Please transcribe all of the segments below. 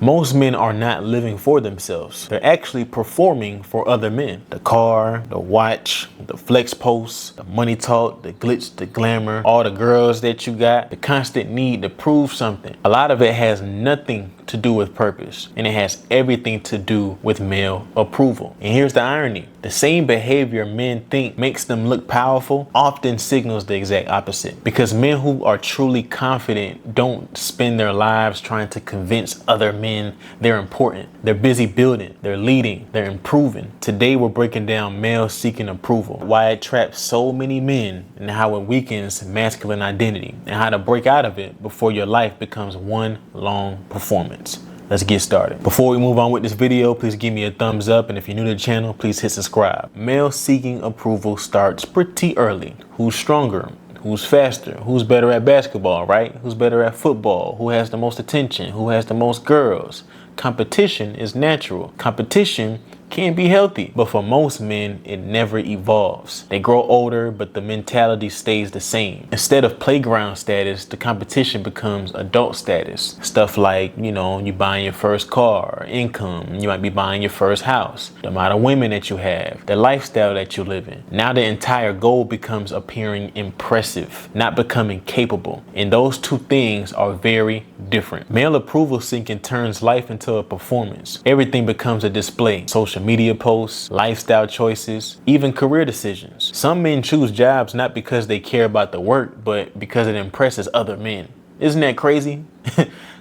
Most men are not living for themselves. They're actually performing for other men. The car, the watch, the flex posts, the money talk, the glitz, the glamour, all the girls that you got, the constant need to prove something. A lot of it has nothing to do with purpose, and it has everything to do with male approval. And here's the irony. The same behavior men think makes them look powerful often signals the exact opposite. Because men who are truly confident don't spend their lives trying to convince other men they're important. They're busy building, they're leading, they're improving. Today we're breaking down male seeking approval, why it traps so many men and how it weakens masculine identity, and how to break out of it before your life becomes one long performance. Let's get started. Before we move on with this video, please give me a thumbs up. And if you're new to the channel, please hit subscribe. Male seeking approval starts pretty early. Who's stronger? Who's faster? Who's better at basketball, right? Who's better at football? Who has the most attention? Who has the most girls? Competition is natural. Competition can be healthy, but for most men, it never evolves. They grow older, but the mentality stays the same. Instead of playground status, the competition becomes adult status. Stuff like, you buying your first car, income, you might be buying your first house, the amount of women that you have, the lifestyle that you live in. Now the entire goal becomes appearing impressive, not becoming capable. And those two things are very different. Male approval seeking turns life into a performance. Everything becomes a display. Social media posts, lifestyle choices, even career decisions. Some men choose jobs not because they care about the work, but because it impresses other men. Isn't that crazy?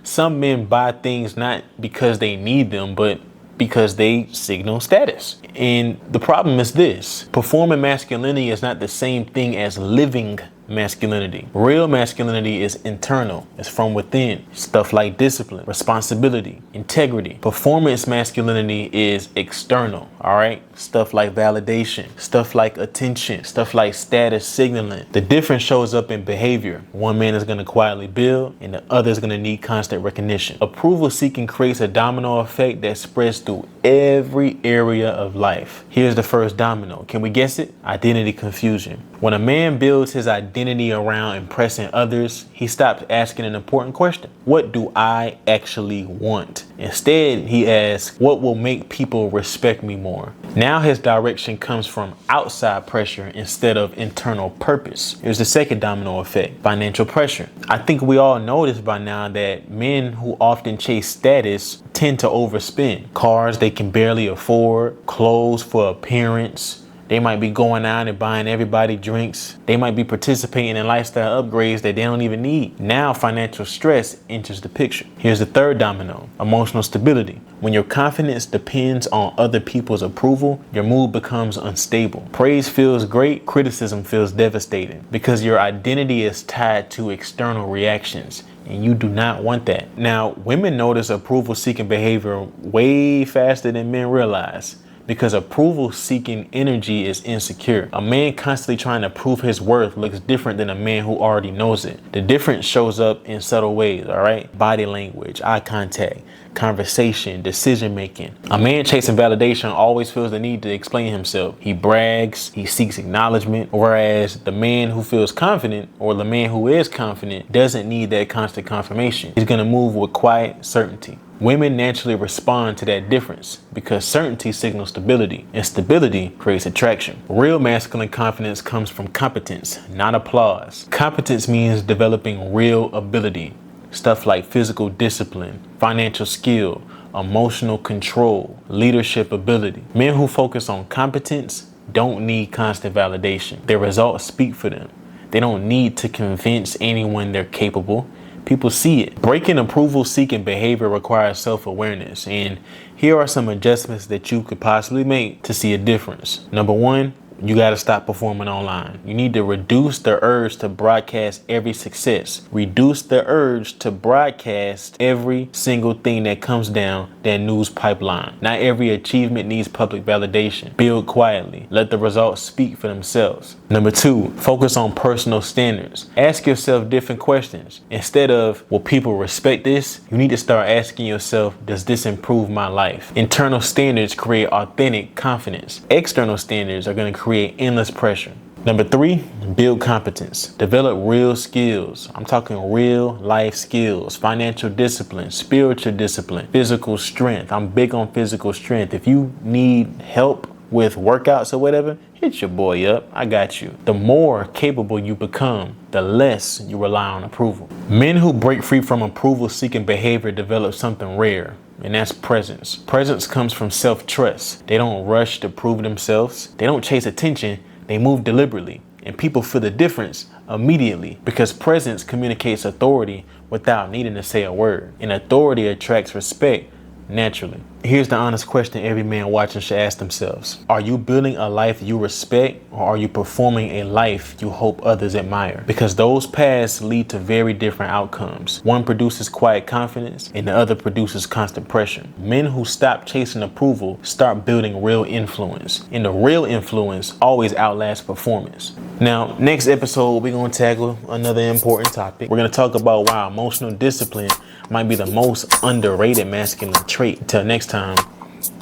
Some men buy things not because they need them, but because they signal status. And the problem is this: performing masculinity is not the same thing as living masculinity. Real masculinity is internal. It's from within. Stuff like discipline, responsibility, integrity. Performance masculinity is external. All right. Stuff like validation, stuff like attention, stuff like status signaling. The difference shows up in behavior. One man is going to quietly build and the other is going to need constant recognition. Approval seeking creates a domino effect that spreads through every area of life. Here's the first domino. Can we guess it? Identity confusion. When a man builds his identity around impressing others, he stops asking an important question. What do I actually want? Instead, he asks, what will make people respect me more? Now his direction comes from outside pressure instead of internal purpose. Here's the second domino effect: financial pressure. I think we all know this by now, that men who often chase status tend to overspend. Cars they can barely afford, clothes for appearance. They might be going out and buying everybody drinks. They might be participating in lifestyle upgrades that they don't even need. Now financial stress enters the picture. Here's the third domino: emotional stability. When your confidence depends on other people's approval, your mood becomes unstable. Praise feels great, criticism feels devastating, because your identity is tied to external reactions. And you do not want that. Now, women notice approval seeking behavior way faster than men realize, because approval seeking energy is insecure. A man constantly trying to prove his worth looks different than a man who already knows it. The difference shows up in subtle ways, all right? Body language, eye contact, conversation, decision making. A man chasing validation always feels the need to explain himself. He brags, he seeks acknowledgement, whereas the man who feels confident, or the man who is confident, doesn't need that constant confirmation. He's gonna move with quiet certainty. Women naturally respond to that difference because certainty signals stability, and stability creates attraction. Real masculine confidence comes from competence, not applause. Competence means developing real ability. Stuff like physical discipline, financial skill, emotional control, leadership ability. Men who focus on competence don't need constant validation. Their results speak for them. They don't need to convince anyone they're capable. People see it. Breaking approval seeking behavior requires self-awareness, and here are some adjustments that you could possibly make to see a difference. Number one, you got to stop performing online. You need to reduce the urge to broadcast every success. Reduce the urge to broadcast every single thing that comes down that news pipeline. Not every achievement needs public validation. Build quietly. Let the results speak for themselves. Number two, focus on personal standards. Ask yourself different questions. Instead of, will people respect this? You need to start asking yourself, does this improve my life? Internal standards create authentic confidence. External standards are going to create endless pressure. Number 3, build competence. Develop real skills. I'm talking real life skills, financial discipline, spiritual discipline, physical strength. I'm big on physical strength. If you need help with workouts or whatever, hit your boy up. I got you. The more capable you become, the less you rely on approval. Men who break free from approval-seeking behavior develop something rare, and that's presence. Presence comes from self-trust. They don't rush to prove themselves. They don't chase attention. They move deliberately, and people feel the difference immediately because presence communicates authority without needing to say a word, and authority attracts respect naturally. Here's the honest question every man watching should ask themselves. Are you building a life you respect, or are you performing a life you hope others admire? Because those paths lead to very different outcomes. One produces quiet confidence and the other produces constant pressure. Men who stop chasing approval start building real influence, and the real influence always outlasts performance. Now, next episode, we're going to tackle another important topic. We're going to talk about why emotional discipline might be the most underrated masculine trait. Till next time,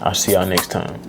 I'll see y'all next time.